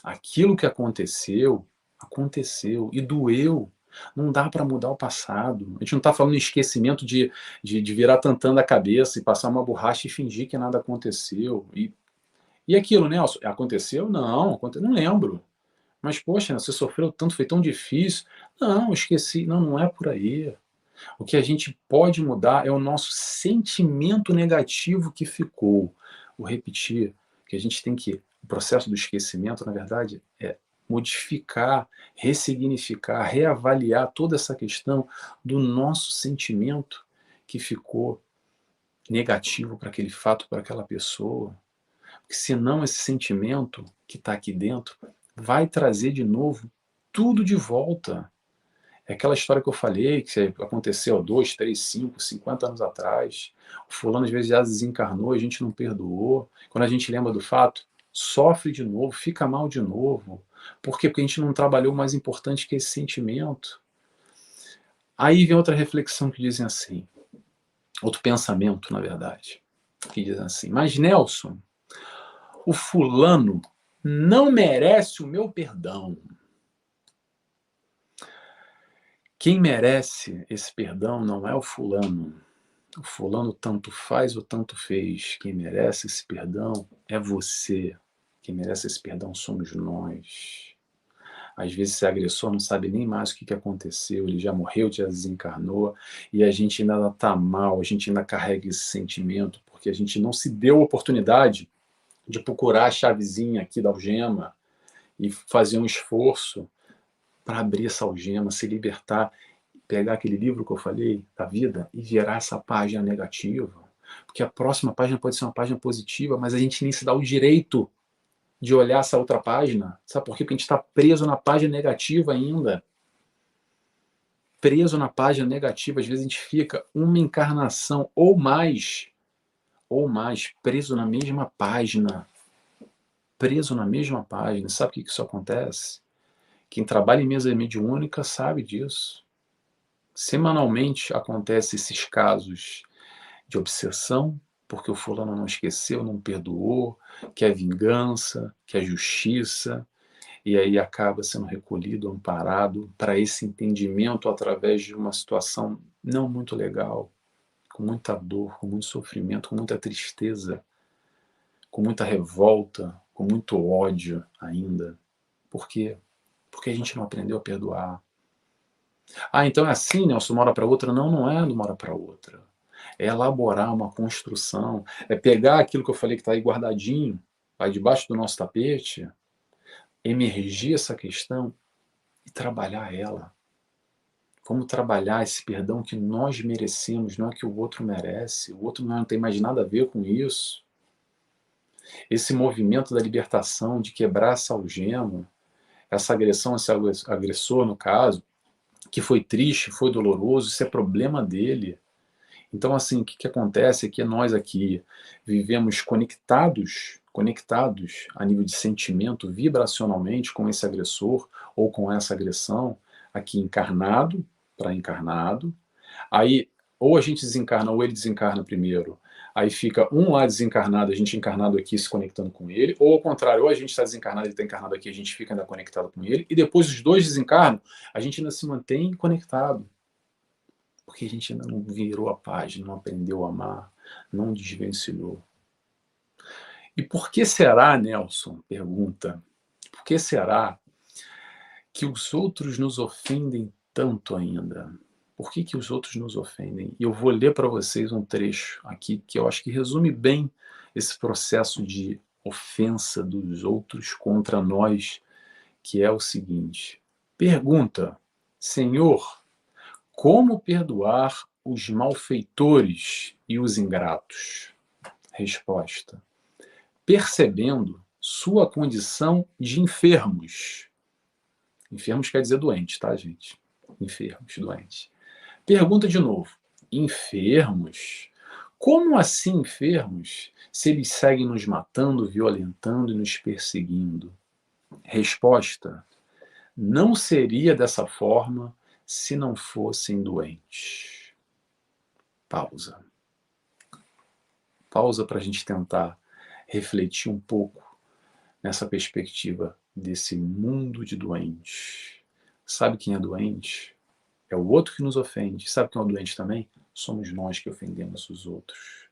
Aquilo que aconteceu, aconteceu e doeu. Não dá para mudar o passado. A gente não está falando em esquecimento de virar tantando a cabeça e passar uma borracha e fingir que nada aconteceu. E aquilo, Nelson, aconteceu? Não, não lembro. Mas, poxa, você sofreu tanto, foi tão difícil. Não, esqueci. Não, não é por aí. O que a gente pode mudar é o nosso sentimento negativo que ficou. Vou repetir, que a gente tem que... O processo do esquecimento, na verdade, é modificar, ressignificar, reavaliar toda essa questão do nosso sentimento que ficou negativo para aquele fato, para aquela pessoa. Porque senão esse sentimento que está aqui dentro vai trazer de novo tudo de volta. É aquela história que eu falei, que aconteceu 2, 3, 5, 50 anos atrás. O fulano às vezes já desencarnou, a gente não perdoou. Quando a gente lembra do fato, sofre de novo, fica mal de novo. Por quê? Porque a gente não trabalhou o mais importante que esse sentimento. Aí vem outra reflexão que dizem assim, outro pensamento, na verdade, que dizem assim, mas Nelson, o fulano não merece o meu perdão. Quem merece esse perdão não é o fulano. O fulano tanto faz ou tanto fez. Quem merece esse perdão é você. Quem merece esse perdão somos nós. Às vezes esse agressor não sabe nem mais o que aconteceu, ele já morreu, já desencarnou, e a gente ainda está mal, a gente ainda carrega esse sentimento, porque a gente não se deu a oportunidade de procurar a chavezinha aqui da algema e fazer um esforço para abrir essa algema, se libertar, pegar aquele livro que eu falei, da vida, e virar essa página negativa. Porque a próxima página pode ser uma página positiva, mas a gente nem se dá o direito de olhar essa outra página. Sabe por quê? Porque a gente está preso na página negativa ainda. Preso na página negativa. Às vezes a gente fica uma encarnação ou mais, preso na mesma página. Preso na mesma página. Sabe por que isso acontece? Quem trabalha em mesa mediúnica sabe disso. Semanalmente acontecem esses casos de obsessão, porque o fulano não esqueceu, não perdoou, quer vingança, quer justiça, e aí acaba sendo recolhido, amparado para esse entendimento através de uma situação não muito legal, com muita dor, com muito sofrimento, com muita tristeza, com muita revolta, com muito ódio ainda. Por quê? Porque a gente não aprendeu a perdoar. Ah, então é assim, Nelson, uma hora para outra? Não, não é de uma hora para outra. É elaborar uma construção, é pegar aquilo que eu falei que está aí guardadinho, aí debaixo do nosso tapete, emergir essa questão e trabalhar ela. Vamos trabalhar esse perdão que nós merecemos, não é que o outro merece, o outro não tem mais nada a ver com isso. Esse movimento da libertação, de quebrar essa algema, essa agressão, esse agressor, no caso, que foi triste, foi doloroso, isso é problema dele. Então, assim, o que acontece é que nós aqui vivemos conectados a nível de sentimento, vibracionalmente, com esse agressor ou com essa agressão, aqui encarnado para encarnado. Aí, ou a gente desencarna, ou ele desencarna primeiro. Aí fica um lá desencarnado, a gente encarnado aqui se conectando com ele, ou ao contrário, ou a gente está desencarnado, ele está encarnado aqui, a gente fica ainda conectado com ele, e depois os dois desencarnam, a gente ainda se mantém conectado. Porque a gente ainda não virou a página, não aprendeu a amar, não desvencilhou. E por que será, Nelson, pergunta, por que será que os outros nos ofendem tanto ainda? Por que os outros nos ofendem? E eu vou ler para vocês um trecho aqui que eu acho que resume bem esse processo de ofensa dos outros contra nós, que é o seguinte. Pergunta, Senhor, como perdoar os malfeitores e os ingratos? Resposta. Percebendo sua condição de enfermos Enfermos quer dizer doente, tá, gente? Enfermos, doentes. Pergunta de novo. Enfermos? Como assim enfermos, se eles seguem nos matando, violentando e nos perseguindo? Resposta: não seria dessa forma se não fossem doentes. Pausa. Pausa para a gente tentar refletir um pouco nessa perspectiva desse mundo de doentes. Sabe quem é doente? É o outro que nos ofende. Sabe quem é o doente também? Somos nós que ofendemos os outros.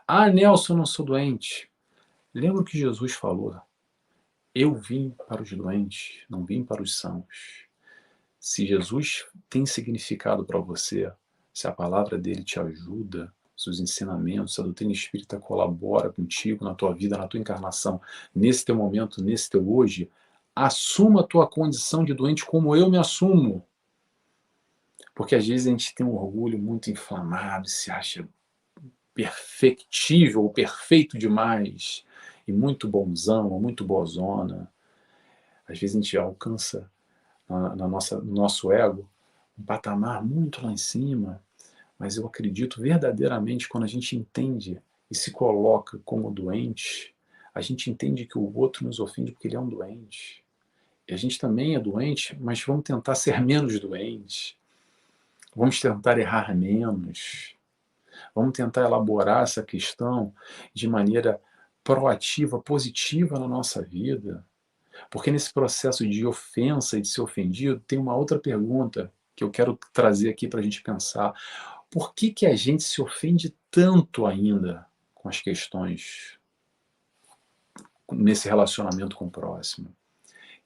Ah, Nelson, eu não sou doente. Lembra o que Jesus falou? Eu vim para os doentes, não vim para os sãos. Se Jesus tem significado para você, se a palavra dele te ajuda, se os ensinamentos, se a doutrina espírita colabora contigo na tua vida, na tua encarnação, nesse teu momento, nesse teu hoje, assuma a tua condição de doente como eu me assumo. Porque às vezes a gente tem um orgulho muito inflamado, se acha perfectível ou perfeito demais, e muito bonzão, ou muito bozona. Às vezes a gente alcança no nosso ego um patamar muito lá em cima, mas eu acredito verdadeiramente quando a gente entende e se coloca como doente, a gente entende que o outro nos ofende porque ele é um doente. E a gente também é doente, mas vamos tentar ser menos doentes. Vamos tentar errar menos. Vamos tentar elaborar essa questão de maneira proativa, positiva na nossa vida. Porque nesse processo de ofensa e de ser ofendido, tem uma outra pergunta que eu quero trazer aqui para a gente pensar. Por que a gente se ofende tanto ainda com as questões nesse relacionamento com o próximo?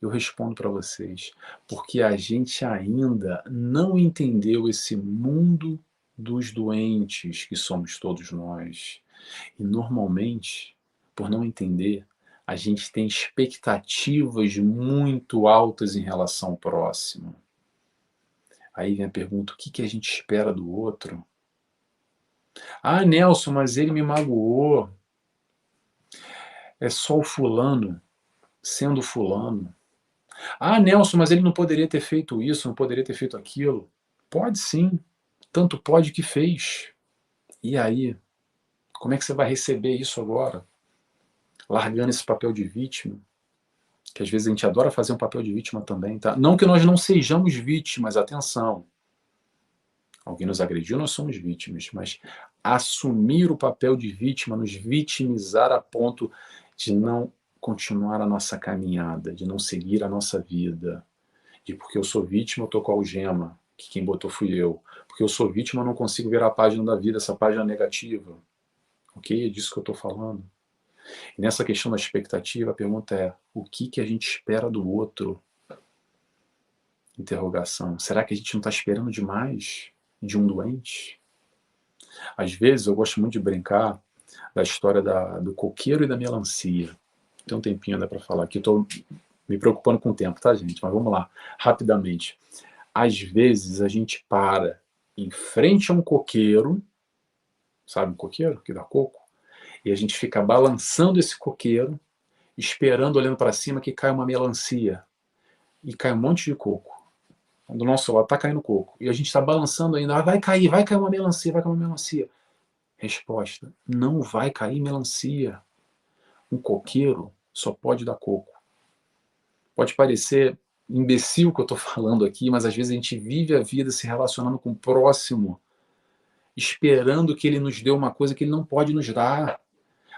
Eu respondo para vocês, porque a gente ainda não entendeu esse mundo dos doentes que somos todos nós. E normalmente, por não entender, a gente tem expectativas muito altas em relação ao próximo. Aí vem a pergunta, o que a gente espera do outro? Ah, Nelson, mas ele me magoou. É só o fulano sendo fulano. Ah, Nelson, mas ele não poderia ter feito isso, não poderia ter feito aquilo. Pode sim, tanto pode que fez. E aí? Como é que você vai receber isso agora? Largando esse papel de vítima, que às vezes a gente adora fazer um papel de vítima também, tá? Não que nós não sejamos vítimas, atenção. Alguém nos agrediu, nós somos vítimas, mas assumir o papel de vítima, nos vitimizar a ponto de não continuar a nossa caminhada, de não seguir a nossa vida, de porque eu sou vítima, eu tô com a algema, que quem botou fui eu. Porque eu sou vítima, eu não consigo ver a página da vida, essa página negativa. Ok? É disso que eu estou falando. E nessa questão da expectativa, a pergunta é, o que a gente espera do outro? Interrogação. Será que a gente não está esperando demais de um doente? Às vezes, eu gosto muito de brincar da história do coqueiro e da melancia. Tem um tempinho ainda para falar aqui, estou me preocupando com o tempo, tá, gente? Mas vamos lá, rapidamente. Às vezes, a gente para em frente a um coqueiro, sabe um coqueiro que dá coco? E a gente fica balançando esse coqueiro, esperando, olhando para cima, que cai uma melancia. E cai um monte de coco. Do nosso lado está caindo coco. E a gente está balançando ainda. Ah, vai cair uma melancia, vai cair uma melancia. Resposta, não vai cair melancia. Um coqueiro só pode dar coco. Pode parecer imbecil o que eu estou falando aqui, mas às vezes a gente vive a vida se relacionando com o próximo, esperando que ele nos dê uma coisa que ele não pode nos dar.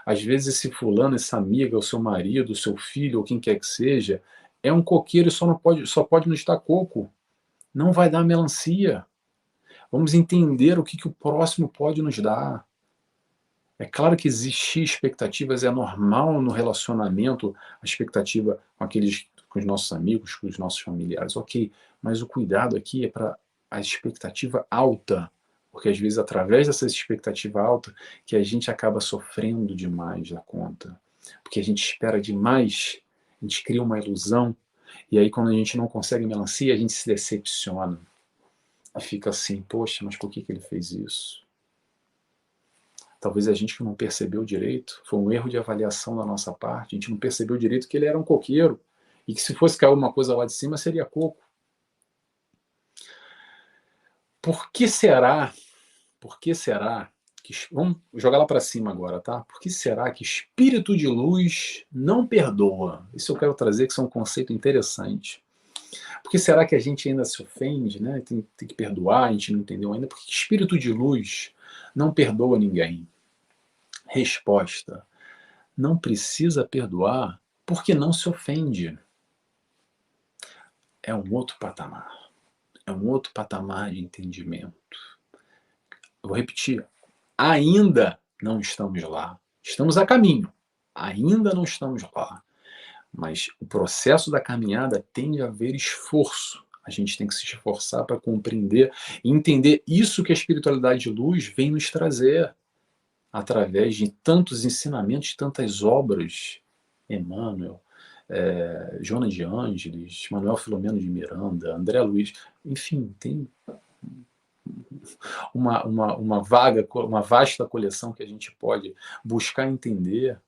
Às vezes esse fulano, essa amiga, o seu marido, o seu filho, ou quem quer que seja, é um coqueiro e só pode nos dar coco. Não vai dar melancia. Vamos entender o que o próximo pode nos dar. É claro que existir expectativas é normal no relacionamento, a expectativa com os nossos amigos, com os nossos familiares, ok, mas o cuidado aqui é para a expectativa alta, porque às vezes através dessa expectativa alta que a gente acaba sofrendo demais da conta, porque a gente espera demais, a gente cria uma ilusão, e aí quando a gente não consegue melancia, a gente se decepciona, e fica assim, poxa, mas por que ele fez isso? Talvez a gente que não percebeu direito, foi um erro de avaliação da nossa parte, a gente não percebeu direito que ele era um coqueiro, e que se fosse cair uma coisa lá de cima, seria coco. Por que será que... Vamos jogar lá para cima agora, tá? Por que será que espírito de luz não perdoa? Isso eu quero trazer, que é um conceito interessante. Por que será que a gente ainda se ofende, né? Tem que perdoar, a gente não entendeu ainda. Por que espírito de luz não perdoa ninguém? Resposta: não precisa perdoar porque não se ofende. É um outro patamar. É um outro patamar de entendimento. Eu vou repetir. Ainda não estamos lá. Estamos a caminho. Ainda não estamos lá. Mas o processo da caminhada tem de haver esforço. A gente tem que se esforçar para compreender e entender isso que a espiritualidade de luz vem nos trazer através de tantos ensinamentos, tantas obras. Emmanuel, Joana de Ângeles, Manuel Filomeno de Miranda, André Luiz, enfim, tem uma vasta coleção que a gente pode buscar entender,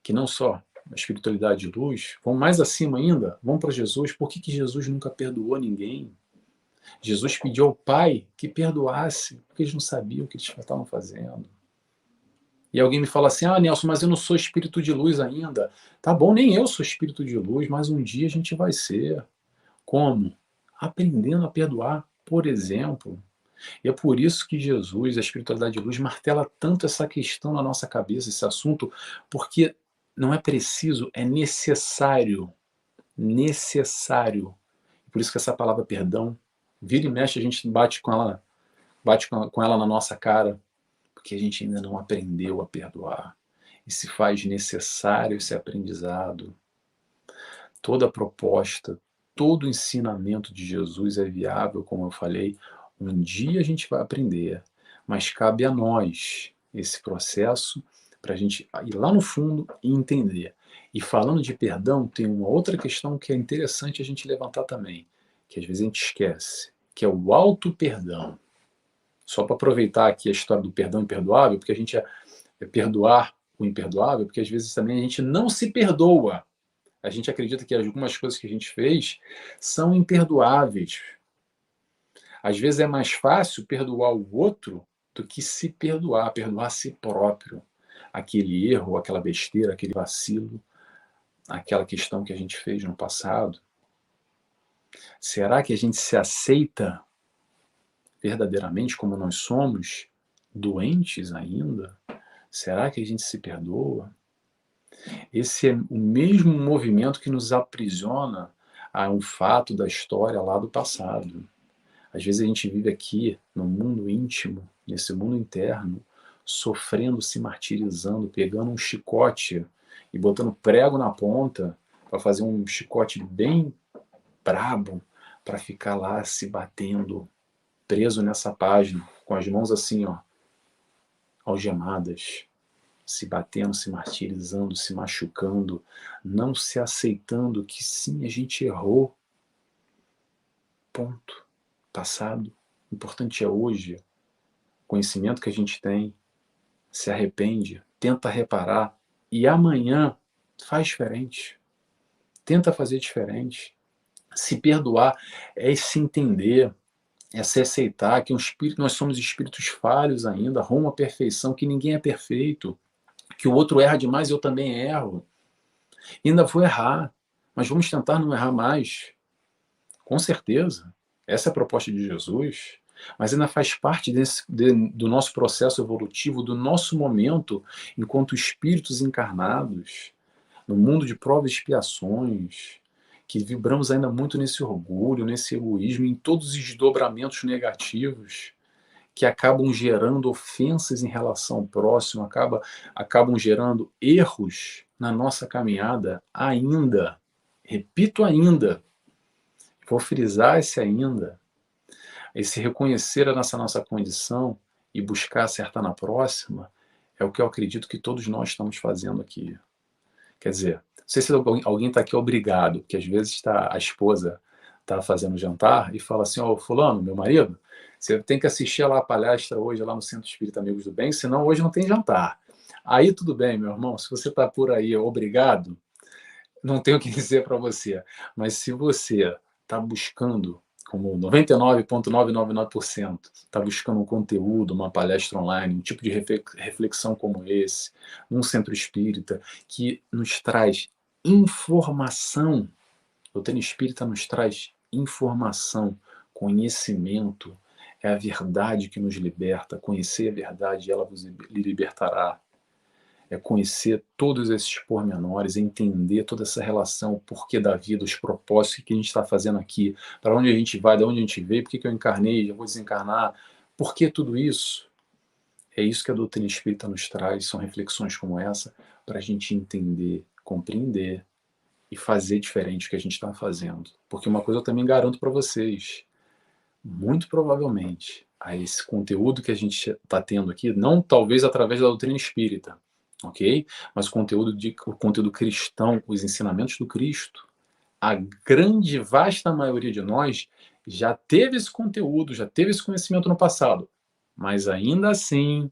que não só a espiritualidade de luz, vão mais acima ainda, vão para Jesus. Por que Jesus nunca perdoou ninguém? Jesus pediu ao Pai que perdoasse, porque eles não sabiam o que eles estavam fazendo. E alguém me fala assim, Nelson, mas eu não sou espírito de luz ainda. Tá bom, nem eu sou espírito de luz, mas um dia a gente vai ser. Como? Aprendendo a perdoar, por exemplo. E é por isso que Jesus, a espiritualidade de luz, martela tanto essa questão na nossa cabeça, esse assunto, porque não é preciso, é necessário. Necessário. Por isso que essa palavra perdão, vira e mexe, a gente bate com ela na nossa cara, porque a gente ainda não aprendeu a perdoar. E se faz necessário esse aprendizado. Toda proposta, todo ensinamento de Jesus é viável, como eu falei. Um dia a gente vai aprender, mas cabe a nós esse processo para a gente ir lá no fundo e entender. E falando de perdão, tem uma outra questão que é interessante a gente levantar também, que às vezes a gente esquece, que é o auto-perdão. Só para aproveitar aqui a história do perdão imperdoável, porque a gente é perdoar o imperdoável, porque às vezes também a gente não se perdoa. A gente acredita que algumas coisas que a gente fez são imperdoáveis. Às vezes é mais fácil perdoar o outro do que se perdoar a si próprio. Aquele erro, aquela besteira, aquele vacilo, aquela questão que a gente fez no passado. Será que a gente se aceita verdadeiramente como nós somos, doentes ainda? Será que a gente se perdoa? Esse é o mesmo movimento que nos aprisiona a um fato da história lá do passado. Às vezes a gente vive aqui no mundo íntimo, nesse mundo interno, sofrendo, se martirizando, pegando um chicote e botando prego na ponta para fazer um chicote bem brabo, para ficar lá se batendo, preso nessa página, com as mãos assim, ó, algemadas, se batendo, se martirizando, se machucando, não se aceitando que sim, a gente errou. Ponto. Passado. O importante é hoje. O conhecimento que a gente tem, se arrepende, tenta reparar e amanhã faz diferente. Tenta fazer diferente. Se perdoar é se entender, é se aceitar que nós somos espíritos falhos ainda, rumo à perfeição, que ninguém é perfeito, que o outro erra demais e eu também erro. E ainda vou errar, mas vamos tentar não errar mais. Com certeza. Essa é a proposta de Jesus. Mas ainda faz parte do nosso processo evolutivo, do nosso momento enquanto espíritos encarnados, no mundo de provas e expiações, que vibramos ainda muito nesse orgulho, nesse egoísmo, em todos os desdobramentos negativos que acabam gerando ofensas em relação ao próximo, acabam gerando erros na nossa caminhada ainda. Repito ainda, vou frisar esse ainda, esse reconhecer essa nossa condição e buscar acertar na próxima, é o que eu acredito que todos nós estamos fazendo aqui. Quer dizer, não sei se alguém está aqui obrigado, porque às vezes a esposa está fazendo jantar e fala assim, fulano, meu marido, você tem que assistir lá a palestra hoje lá no Centro Espírita Amigos do Bem, senão hoje não tem jantar. Aí tudo bem, meu irmão, se você está por aí obrigado, não tenho o que dizer para você. Mas se você está buscando como 99,999% está buscando um conteúdo, uma palestra online, um tipo de reflexão como esse, num centro espírita, que nos traz informação, a doutrina espírita nos traz informação, conhecimento, é a verdade que nos liberta, conhecer a verdade, ela vos libertará. É conhecer todos esses pormenores, entender toda essa relação, o porquê da vida, os propósitos que a gente está fazendo aqui, para onde a gente vai, de onde a gente veio, por que eu encarnei, já vou desencarnar, por que tudo isso? É isso que a doutrina espírita nos traz, são reflexões como essa, para a gente entender, compreender e fazer diferente do que a gente está fazendo. Porque uma coisa eu também garanto para vocês, muito provavelmente, a esse conteúdo que a gente está tendo aqui, não talvez através da doutrina espírita, ok? Mas o conteúdo cristão, os ensinamentos do Cristo, a grande, vasta maioria de nós já teve esse conteúdo, já teve esse conhecimento no passado, mas ainda assim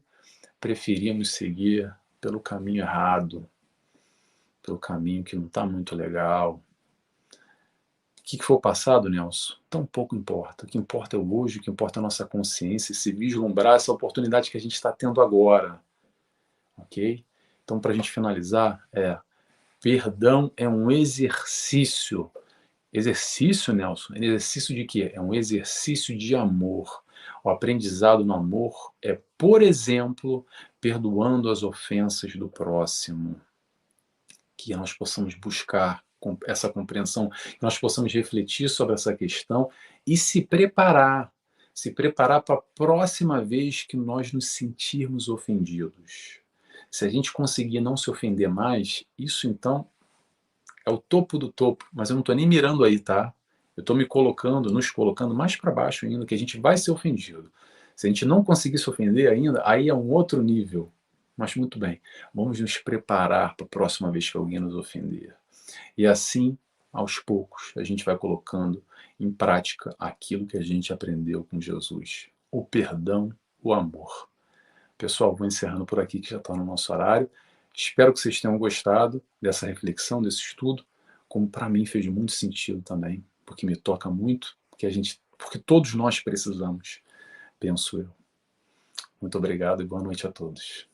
preferimos seguir pelo caminho errado, pelo caminho que não está muito legal. O que for passado, Nelson, tão pouco importa. O que importa é o hoje, o que importa é a nossa consciência, se vislumbrar essa oportunidade que a gente está tendo agora, ok? Então, para a gente finalizar, perdão é um exercício. Exercício, Nelson? Exercício de quê? É um exercício de amor. O aprendizado no amor é, por exemplo, perdoando as ofensas do próximo. Que nós possamos buscar essa compreensão, que nós possamos refletir sobre essa questão e se preparar para a próxima vez que nós nos sentirmos ofendidos. Se a gente conseguir não se ofender mais, isso então é o topo do topo, mas eu não estou nem mirando aí, tá? Eu estou nos colocando mais para baixo ainda, que a gente vai ser ofendido. Se a gente não conseguir se ofender ainda, aí é um outro nível. Mas muito bem, vamos nos preparar para a próxima vez que alguém nos ofender. E assim, aos poucos, a gente vai colocando em prática aquilo que a gente aprendeu com Jesus. O perdão, o amor. Pessoal, vou encerrando por aqui, que já está no nosso horário. Espero que vocês tenham gostado dessa reflexão, desse estudo, como para mim fez muito sentido também, porque me toca muito, porque todos nós precisamos, penso eu. Muito obrigado e boa noite a todos.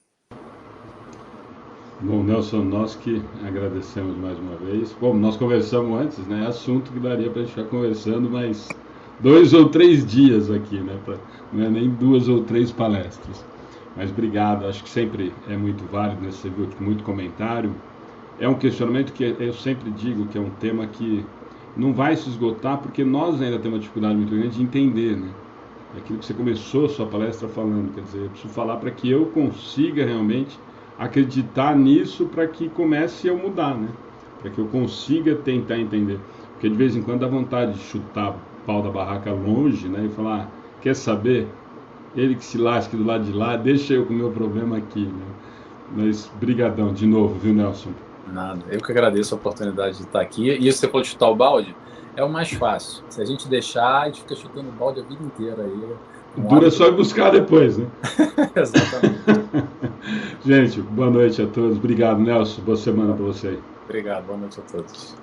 Bom, Nelson, nós que agradecemos mais uma vez. Bom, nós conversamos antes, né? Assunto que daria para a gente ficar conversando mais 2 ou 3 dias aqui, né? Não é nem 2 ou 3 palestras. Mas obrigado, acho que sempre é muito válido, né? Você viu muito comentário. É um questionamento que eu sempre digo que é um tema que não vai se esgotar, porque nós ainda temos uma dificuldade muito grande de entender, né? Aquilo que você começou a sua palestra falando, quer dizer, eu preciso falar para que eu consiga realmente acreditar nisso para que comece a mudar, né? Para que eu consiga tentar entender. Porque de vez em quando dá vontade de chutar o pau da barraca longe, né? E falar, quer saber? Ele que se lasque do lado de lá, deixa eu com o meu problema aqui, né? Mas brigadão de novo, viu, Nelson? Nada, eu que agradeço a oportunidade de estar aqui. E isso você falou de chutar o balde, é o mais fácil. Se a gente deixar, a gente fica chutando o balde a vida inteira aí. Dura só ir buscar depois, né? Exatamente. Gente, boa noite a todos. Obrigado, Nelson. Boa semana para você aí. Obrigado, boa noite a todos.